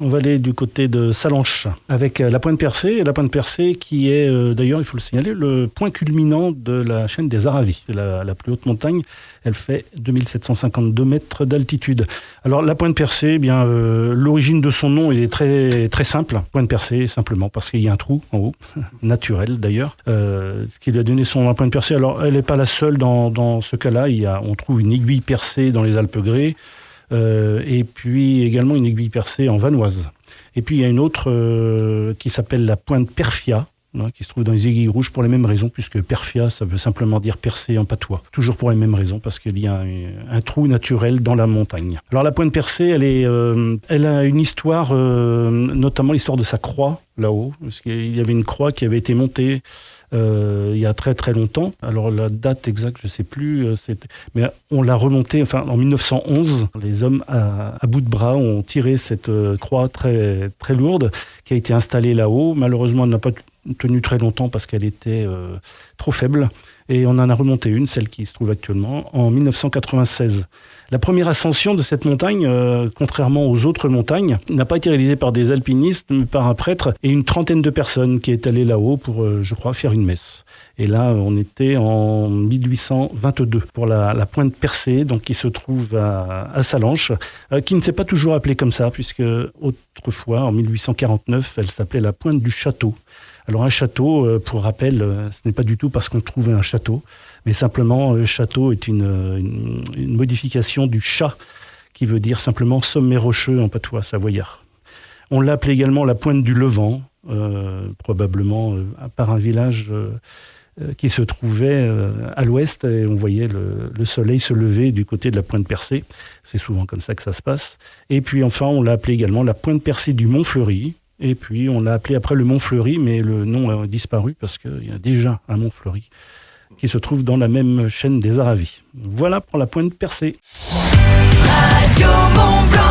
On va aller du côté de Sallanches avec la Pointe Percée. Et la Pointe Percée qui est, d'ailleurs, il faut le signaler, le point culminant de la chaîne des Aravis. C'est la plus haute montagne. Elle fait 2752 mètres d'altitude. Alors, la Pointe Percée, l'origine de son nom est très, très simple. Pointe Percée, simplement parce qu'il y a un trou en haut, naturel d'ailleurs, ce qui lui a donné son nom à Pointe Percée. Alors, elle n'est pas la seule dans ce cas-là. On trouve une aiguille percée dans les Alpes-Grès. Et puis également une aiguille percée en Vanoise. Et puis il y a une autre qui s'appelle la Pointe Perfia, qui se trouve dans les aiguilles rouges pour les mêmes raisons, puisque perfia, ça veut simplement dire percée en patois. Toujours pour les mêmes raisons, parce qu'il y a un trou naturel dans la montagne. Alors la Pointe Percée, elle a une histoire, notamment l'histoire de sa croix, là-haut, parce qu'il y avait une croix qui avait été montée il y a très très longtemps. Alors la date exacte, je ne sais plus, mais on l'a remontée, en 1911. Les hommes à bout de bras ont tiré cette croix très, très lourde qui a été installée là-haut. Malheureusement, elle n'a pas tenu très longtemps parce qu'elle était trop faible. Et on en a remonté une, celle qui se trouve actuellement, en 1996. La première ascension de cette montagne, contrairement aux autres montagnes, n'a pas été réalisée par des alpinistes, mais par un prêtre et une trentaine de personnes qui est allée là-haut pour, je crois, faire une messe. Et là, on était en 1822 pour la Pointe Percée, donc qui se trouve à Sallanches, qui ne s'est pas toujours appelée comme ça, puisque autrefois, en 1849, elle s'appelait la Pointe du Château. Alors un château, pour rappel, ce n'est pas du tout parce qu'on trouvait un château, mais simplement château est une modification du chat, qui veut dire simplement sommet rocheux en patois savoyard. On l'a appelé également la Pointe du Levant, probablement par un village qui se trouvait à l'ouest, et on voyait le soleil se lever du côté de la Pointe Percée. C'est souvent comme ça que ça se passe. Et puis enfin, on l'a appelé également la Pointe Percée du Mont-Fleury. Et puis, on l'a appelé après le Mont-Fleury, mais le nom a disparu parce qu'il y a déjà un Mont-Fleury qui se trouve dans la même chaîne des Aravis. Voilà pour la Pointe Percée. Radio Mont Blanc.